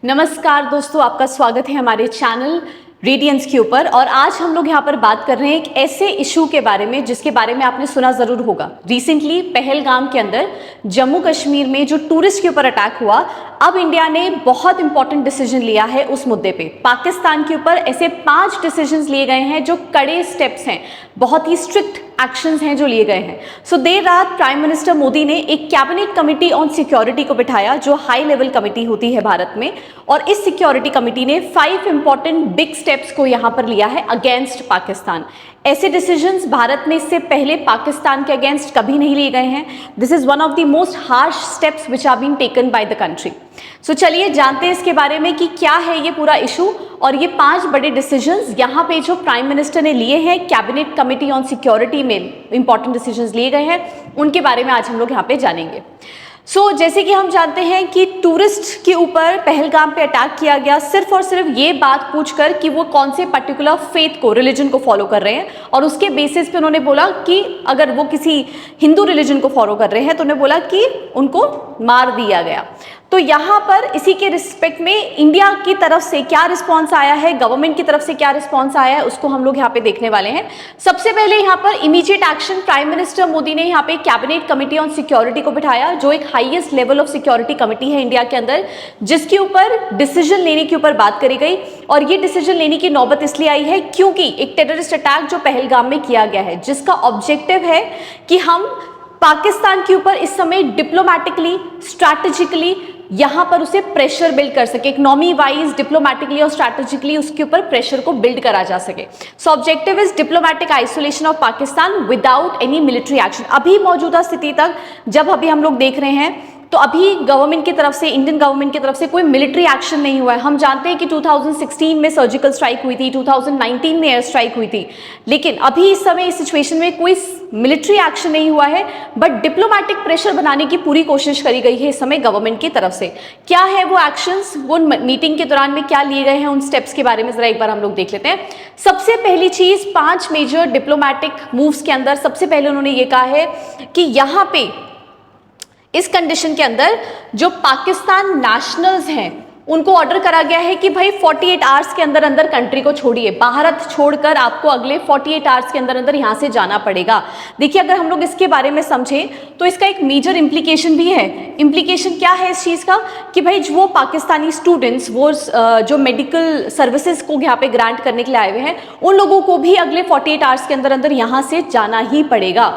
नमस्कार दोस्तों, आपका स्वागत है हमारे चैनल रेडियंस के ऊपर। और आज हम लोग यहाँ पर बात कर रहे हैं एक ऐसे इशू के बारे में जिसके बारे में आपने सुना जरूर होगा। रिसेंटली पहलगाम के अंदर जम्मू कश्मीर में जो टूरिस्ट के ऊपर अटैक हुआ, अब इंडिया ने बहुत इंपॉर्टेंट डिसीजन लिया है उस मुद्दे पे। पाकिस्तान के ऊपर ऐसे 5 डिसीजंस लिए गए हैं जो कड़े स्टेप्स हैं, बहुत ही स्ट्रिक्ट एक्शंस हैं जो लिए गए हैं। सो देर रात प्राइम मिनिस्टर मोदी ने एक कैबिनेट कमेटी ऑन सिक्योरिटी को बिठाया, जो हाई लेवल कमेटी होती है भारत में, और इस सिक्योरिटी कमेटी ने 5 इंपॉर्टेंट बिग स्टेप्स को यहां पर लिया है अगेंस्ट पाकिस्तान। ऐसे डिसीजंस भारत में इससे पहले पाकिस्तान के अगेंस्ट कभी नहीं लिए गए हैं। This is one of the most harsh steps which are been taken by the country. So चलिए जानते हैं इसके बारे में कि क्या है ये पूरा इशू, और ये 5 बड़े डिसीजंस यहाँ पे जो प्राइम मिनिस्टर ने लिए हैं कैबिनेट कमेटी ऑन सिक्योरिटी में इंपॉर्टेंट डिसीजंस लिए गए हैं, उनके बारे में आज हम लोग यहाँ पे जानेंगे। जैसे कि हम जानते हैं कि टूरिस्ट के ऊपर पहलगाम पे अटैक किया गया सिर्फ और सिर्फ ये बात पूछकर कि वो कौन से पर्टिकुलर फेथ को, रिलीजन को फॉलो कर रहे हैं, और उसके बेसिस पे उन्होंने बोला कि अगर वो किसी हिंदू रिलीजन को फॉलो कर रहे हैं तो उन्होंने बोला कि उनको मार दिया गया। तो यहाँ पर इसी के रिस्पेक्ट में इंडिया की तरफ से क्या रिस्पॉन्स आया है, गवर्नमेंट की तरफ से क्या रिस्पॉन्स आया है, उसको हम लोग यहाँ पे देखने वाले हैं। सबसे पहले यहाँ पर immediate action, prime minister Modi ने यहाँ पे कैबिनेट कमेटी ऑन सिक्योरिटी को बिठाया, जो एक highest level of security committee है इंडिया के अंदर, जिसके ऊपर डिसीजन लेने के ऊपर बात करी गई। और ये डिसीजन लेने की नौबत इसलिए आई है क्योंकि एक टेररिस्ट अटैक जो पहलगाम में किया गया है, जिसका ऑब्जेक्टिव है कि हम पाकिस्तान के ऊपर इस समय डिप्लोमैटिकली, स्ट्रैटेजिकली यहां पर उसे प्रेशर बिल्ड कर सके, इकोनॉमी वाइज, डिप्लोमैटिकली और स्ट्रैटेजिकली उसके ऊपर प्रेशर को बिल्ड करा जा सके। सो objective is diplomatic isolation of Pakistan without any military action. अभी मौजूदा स्थिति तक जब अभी हम लोग देख रहे हैं तो अभी गवर्नमेंट की तरफ से, इंडियन गवर्नमेंट की तरफ से कोई मिलिट्री एक्शन नहीं हुआ है। हम जानते हैं कि 2016 में सर्जिकल स्ट्राइक हुई थी, 2019 में एयर स्ट्राइक हुई थी, लेकिन अभी इस समय इस सिचुएशन में कोई मिलिट्री एक्शन नहीं हुआ है, बट डिप्लोमैटिक प्रेशर बनाने की पूरी कोशिश करी गई है इस समय गवर्नमेंट की तरफ से। क्या है वो एक्शंस, वो मीटिंग के दौरान में क्या लिए गए हैं, उन स्टेप्स के बारे में जरा एक बार हम लोग देख लेते हैं। सबसे पहली चीज, 5 मेजर डिप्लोमैटिक मूव्स के अंदर सबसे पहले उन्होंने ये कहा है कि यहाँ पे इस कंडीशन के अंदर जो पाकिस्तान नेशनल्स हैं उनको ऑर्डर करा गया है कि भाई 48 आवर्स के अंदर अंदर कंट्री को छोड़िए, भारत छोड़कर आपको अगले 48 आवर्स के अंदर अंदर यहाँ से जाना पड़ेगा। देखिए, अगर हम लोग इसके बारे में समझें तो इसका एक मेजर इम्प्लीकेशन भी है। इम्प्लीकेशन क्या है इस चीज़ का कि भाई वो पाकिस्तानी स्टूडेंट्स, वो जो मेडिकल सर्विसेज को यहाँ पे ग्रांट करने के लिए आए हुए हैं, उन लोगों को भी अगले 48 आवर्स के अंदर अंदर यहाँ से जाना ही पड़ेगा।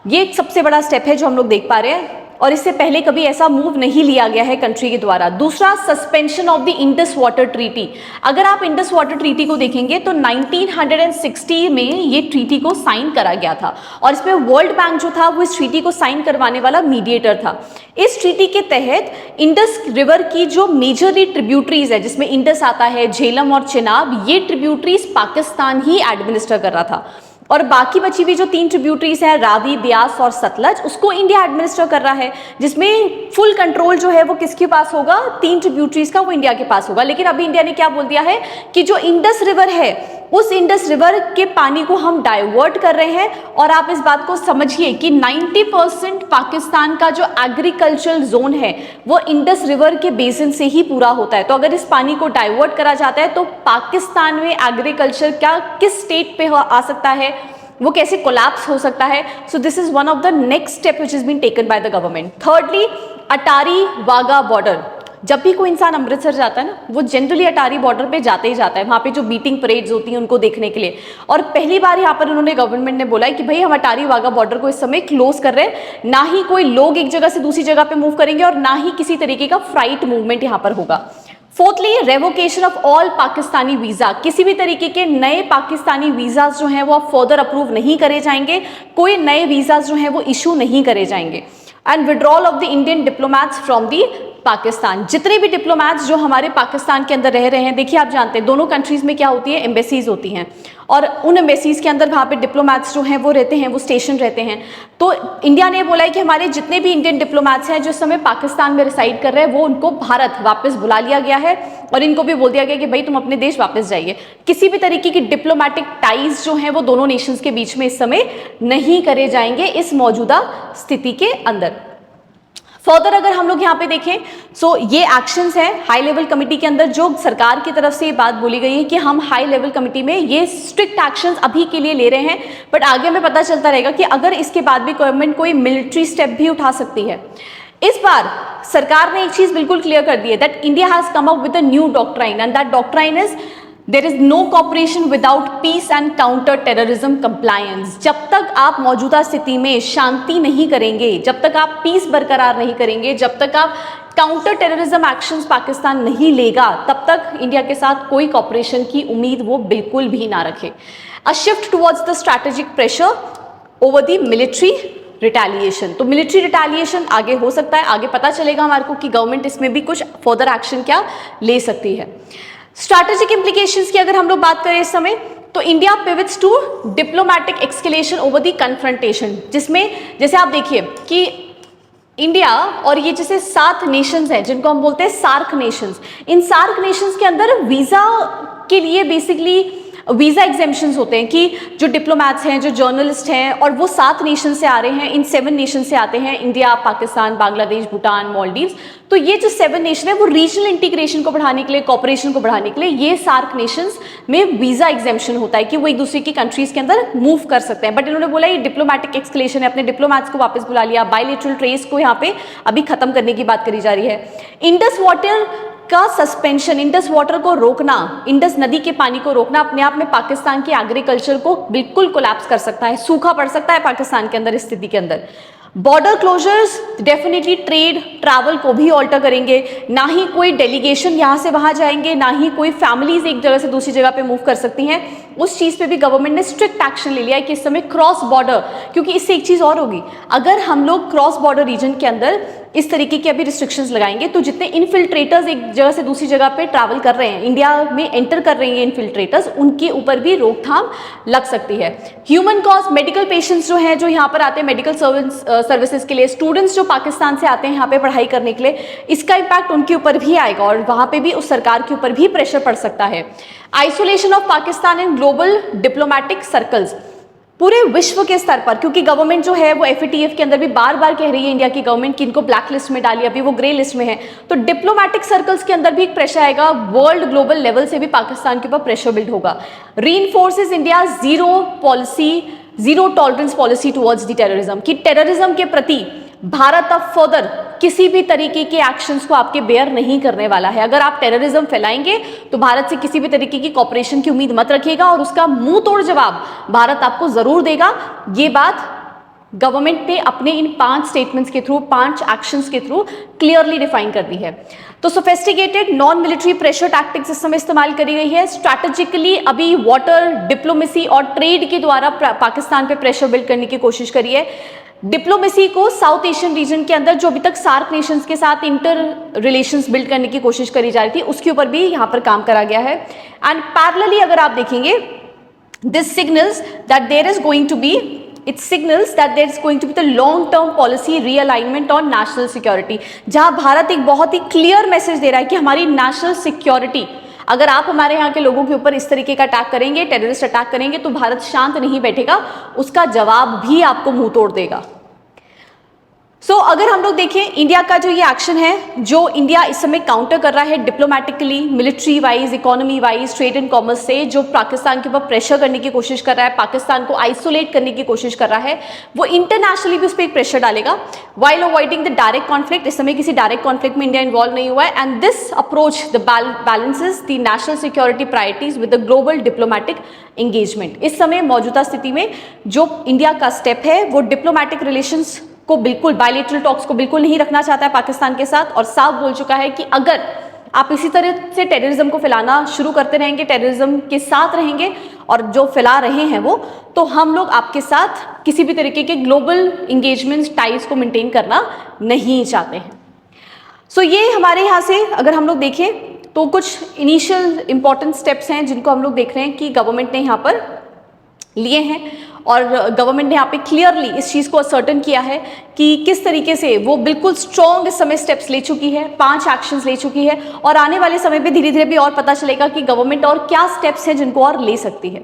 ये एक सबसे बड़ा स्टेप है जो हम लोग देख पा रहे हैं, और इससे पहले कभी ऐसा मूव नहीं लिया गया है कंट्री के द्वारा। दूसरा, suspension of the Indus water treaty. अगर आप इंडस वाटर ट्रीटी को देखेंगे तो 1960 में ये ट्रीटी को साइन करा गया था, और इसमें वर्ल्ड बैंक जो था वो इस ट्रीटी को साइन करवाने वाला मीडिएटर था। इस ट्रीटी के तहत इंडस रिवर की जो मेजरली ट्रिब्यूटरीज है, जिसमें इंडस आता है, झेलम और चिनाब, ये ट्रिब्यूटरीज पाकिस्तान ही एडमिनिस्टर कर रहा था, और बाकी बची हुई जो 3 ट्रिब्यूटरीज हैं, रावी, ब्यास और सतलज, उसको इंडिया एडमिनिस्टर कर रहा है, जिसमें फुल कंट्रोल जो है वो किसके पास होगा, 3 ट्रिब्यूटरीज का, वो इंडिया के पास होगा। लेकिन अभी इंडिया ने क्या बोल दिया है कि जो इंडस रिवर है, उस इंडस रिवर के पानी को हम डाइवर्ट कर रहे हैं। और आप इस बात को समझिए कि 90% पाकिस्तान का जो एग्रीकल्चरल जोन है वो इंडस रिवर के बेसिन से ही पूरा होता है। तो अगर इस पानी को डाइवर्ट करा जाता है तो पाकिस्तान में एग्रीकल्चर क्या किस स्टेट पे आ सकता है, वो कैसे कोलैप्स हो सकता है। So this is one of the next step which is been taken by the government. Thirdly, Attari Wagah border. जब भी कोई इंसान अमृतसर जाता है ना, वो जनरली अटारी बॉर्डर पे जाते ही जाता है, वहाँ पे जो बीटिंग परेड्स होती हैं उनको देखने के लिए। और पहली बार यहाँ पर उन्होंने, गवर्नमेंट ने बोला है कि भाई हम अटारी वाघा बॉर्डर को इस समय क्लोज कर रहे हैं, ना ही कोई लोग एक जगह से दूसरी जगह पे मूव करेंगे, और ना ही किसी तरीके का फ्राइट मूवमेंट यहाँ पर होगा। Fourthly, revocation of all Pakistani visa. किसी भी तरीके के नए पाकिस्तानी वीजाज जो हैं वो अब फर्दर अप्रूव नहीं करे जाएंगे, कोई नए वीजाज जो हैं वो इशू नहीं करे जाएंगे। And withdrawal of the Indian diplomats from the Pakistan. जितने भी डिप्लोमैट्स जो हमारे पाकिस्तान के अंदर रह रहे हैं, देखिए आप जानते हैं दोनों कंट्रीज में क्या होती है, एम्बेसीज होती हैं, और उन एम्बेसीज के अंदर वहाँ पे डिप्लोमैट्स जो हैं वो रहते हैं, वो स्टेशन रहते हैं। तो इंडिया ने बोला है कि हमारे जितने भी इंडियन डिप्लोमैट्स हैं जो इस समय पाकिस्तान में रिसाइड कर रहे हैं, वो उनको भारत वापस बुला लिया गया है, और इनको भी बोल दिया गया कि भाई तुम अपने देश वापस जाइए। किसी भी तरीके की डिप्लोमैटिक टाइज जो हैं वो दोनों नेशंस के बीच में इस समय नहीं करे जाएंगे इस मौजूदा स्थिति के अंदर। फर्दर अगर हम लोग यहाँ पे देखें सो ये एक्शंस हैं हाई लेवल कमेटी के अंदर, जो सरकार की तरफ से ये बात बोली गई है कि हम हाई लेवल कमेटी में ये स्ट्रिक्ट एक्शंस अभी के लिए ले रहे हैं, बट आगे हमें पता चलता रहेगा कि अगर इसके बाद भी गवर्नमेंट कोई मिलिट्री स्टेप भी उठा सकती है। इस बार सरकार ने एक चीज बिल्कुल क्लियर कर दी है that India has come up with a new doctrine and that doctrine is there is no cooperation without peace and counter terrorism compliance. जब तक आप मौजूदा स्थिति में शांति नहीं करेंगे, जब तक आप पीस बरकरार नहीं करेंगे, जब तक आप काउंटर टेररिज्म एक्शंस पाकिस्तान नहीं लेगा, तब तक इंडिया के साथ कोई कॉपरेशन की उम्मीद वो बिल्कुल भी ना रखे। अ shift towards the strategic pressure over the military retaliation. तो मिलिट्री रिटेलिएशन आगे हो सकता है, आगे पता चलेगा हमारे को कि गवर्नमेंट इसमें भी कुछ फर्दर एक्शन क्या ले सकती है। स्ट्रैटेजिक इंप्लीकेशंस की अगर हम लोग बात करें इस समय, तो India pivots to diplomatic escalation over the confrontation, जिसमें जैसे आप देखिए कि इंडिया और ये जैसे 7 नेशंस हैं जिनको हम बोलते हैं सार्क नेशंस, इन सार्क नेशंस के अंदर वीजा के लिए बेसिकली वीजा एग्जेम्पशंस होते हैं कि जो डिप्लोमैट्स हैं, जो जर्नलिस्ट हैं, और वो 7 नेशन से आ रहे हैं, इन 7 नेशन से आते हैं, इंडिया, पाकिस्तान, बांग्लादेश, भूटान, मालदीव्स। तो ये जो 7 नेशन है वो रीजनल इंटीग्रेशन को बढ़ाने के लिए, कॉपरेशन को बढ़ाने के लिए ये सार्क नेशंस में वीजा एग्जेम्पशन होता है कि वो एक दूसरे की कंट्रीज के अंदर मूव कर सकते हैं। बट इन्होंने बोला ये डिप्लोमैटिक एक्सकेलेशन है, अपने डिप्लोमैट्स को वापस बुला लिया, बायलैटरल ट्रेड्स को यहाँ पे अभी खत्म करने की बात करी जा रही है। इंडस वाटर का सस्पेंशन, इंडस वाटर को रोकना, इंडस नदी के पानी को रोकना अपने आप में पाकिस्तान की एग्रीकल्चर को बिल्कुल कोलैप्स कर सकता है, सूखा पड़ सकता है पाकिस्तान के अंदर इस स्थिति के अंदर। Border closures definitely trade travel को भी ऑल्टर करेंगे, ना ही कोई डेलीगेशन यहाँ से वहाँ जाएंगे, ना ही कोई फैमिलीज एक जगह से दूसरी जगह पे मूव कर सकती हैं। उस चीज़ पे भी गवर्नमेंट ने स्ट्रिक्ट एक्शन ले लिया है कि इस समय क्रॉस बॉर्डर, क्योंकि इससे एक चीज़ और होगी, अगर हम लोग क्रॉस बॉर्डर रीजन के अंदर इस तरीके के अभी रिस्ट्रिक्शंस लगाएंगे तो जितने इनफिल्ट्रेटर्स एक जगह से दूसरी जगह पे ट्रैवल कर रहे हैं, इंडिया में एंटर कर रहे हैं इनफिल्ट्रेटर्स, उनके ऊपर भी रोकथाम लग सकती है। ह्यूमन कॉस्ट, मेडिकल पेशेंट्स जो हैं, जो यहाँ पर आते हैं मेडिकल सर्विसेज के लिए, स्टूडेंट्स जो पाकिस्तान से आते हैं यहाँ पे पढ़ाई करने के लिए, इसका इम्पैक्ट उनके ऊपर भी आएगा और वहाँ पे भी उस सरकार के ऊपर भी प्रेशर पड़ सकता है। Isolation of Pakistan in global diplomatic circles, पूरे विश्व के स्तर पर, क्योंकि गवर्नमेंट जो है वो FATF के अंदर भी बार बार कह रही है इंडिया की गवर्नमेंट कि इनको ब्लैक लिस्ट में डालिए, अभी वो ग्रे लिस्ट में है, तो डिप्लोमैटिक सर्कल्स के अंदर भी एक प्रेशर आएगा, वर्ल्ड ग्लोबल लेवल से भी पाकिस्तान के ऊपर प्रेशर बिल्ड होगा। Reinforces India zero tolerance policy towards the terrorism, कि टेररिज्म के प्रति भारत अब फर्दर किसी भी तरीके के एक्शंस को आपके बेयर नहीं करने वाला है। अगर आप टेररिज्म फैलाएंगे तो भारत से किसी भी तरीके की कॉपरेशन की उम्मीद मत रखिएगा और उसका मुंह तोड़ जवाब भारत आपको जरूर देगा। ये बात गवर्नमेंट ने अपने इन 5 स्टेटमेंट्स के थ्रू, 5 एक्शंस के थ्रू क्लियरली डिफाइन कर दी है। तो sophisticated non military pressure tactics इस समय इस्तेमाल करी गई है। स्ट्रैटेजिकली अभी वाटर, डिप्लोमेसी और ट्रेड के द्वारा पाकिस्तान पे प्रेशर बिल्ड करने की कोशिश करी है। डिप्लोमेसी को साउथ एशियन रीजन के अंदर जो अभी तक सार्क नेशंस के साथ इंटर रिलेशंस बिल्ड करने की कोशिश करी जा रही थी, उसके ऊपर भी यहाँ पर काम करा गया है। एंड पैरेलली अगर आप देखेंगे, this signals that there is going to be, it signals that there is going to be the long term policy realignment on national security, जहां भारत एक बहुत ही क्लियर मैसेज दे रहा है कि हमारी नेशनल सिक्योरिटी, अगर आप हमारे यहाँ के लोगों के ऊपर इस तरीके का अटैक करेंगे, टेररिस्ट अटैक करेंगे, तो भारत शांत नहीं बैठेगा, उसका जवाब भी आपको मुंह तोड़ देगा। सो अगर हम लोग देखें इंडिया का जो ये एक्शन है, जो इंडिया इस समय काउंटर कर रहा है diplomatically, military wise, economy wise, trade and commerce से, जो पाकिस्तान के ऊपर प्रेशर करने की कोशिश कर रहा है, पाकिस्तान को आइसोलेट करने की कोशिश कर रहा है, वो इंटरनेशनली भी उस पर एक प्रेशर डालेगा while avoiding the direct conflict. इस समय किसी डायरेक्ट कॉन्फ्लिक्ट में इंडिया इन्वॉल्व नहीं हुआ है and this approach the balances the national security priorities with the global diplomatic engagement. इस समय मौजूदा स्थिति में जो इंडिया का स्टेप है वो डिप्लोमेटिक रिलेशंस को बिल्कुल, बायलैटरल टॉक्स को बिल्कुल नहीं रखना चाहता है पाकिस्तान के साथ, और साफ बोल चुका है कि अगर आप इसी तरह से टेररिज्म को फैलाना शुरू करते रहेंगे, टेररिज्म के साथ रहेंगे और जो फैला रहे हैं वो, तो हम लोग आपके साथ किसी भी तरीके के ग्लोबल इंगेजमेंट टाइज को मेंटेन करना नहीं चाहते हैं। सो ये हमारे यहाँ से अगर हम लोग देखें तो कुछ इनिशियल इंपॉर्टेंट स्टेप्स हैं जिनको हम लोग देख रहे हैं कि गवर्नमेंट ने यहाँ पर लिए हैं, और गवर्नमेंट ने यहाँ पे क्लियरली इस चीज़ को असर्टन किया है कि किस तरीके से वो बिल्कुल स्ट्रॉन्ग इस समय स्टेप्स ले चुकी है, 5 एक्शंस ले चुकी है और आने वाले समय पे धीरे धीरे भी और पता चलेगा कि गवर्नमेंट और क्या स्टेप्स हैं जिनको और ले सकती है।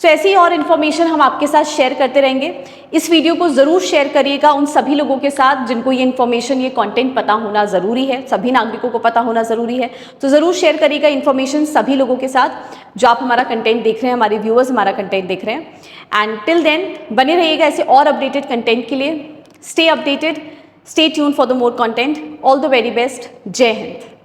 सो ऐसी और इन्फॉर्मेशन हम आपके साथ शेयर करते रहेंगे। इस वीडियो को ज़रूर शेयर करिएगा उन सभी लोगों के साथ जिनको ये इन्फॉर्मेशन, ये कंटेंट पता होना ज़रूरी है, सभी नागरिकों को पता होना ज़रूरी है। तो ज़रूर शेयर करिएगा इन्फॉर्मेशन सभी लोगों के साथ जो आप हमारा कंटेंट देख रहे हैं, हमारे व्यूअर्स हमारा कंटेंट देख रहे हैं। एंड टिल देन बने रहिएगा ऐसे और अपडेटेड कंटेंट के लिए। Stay updated, stay tune for the more content. All the very best. जय हिंद।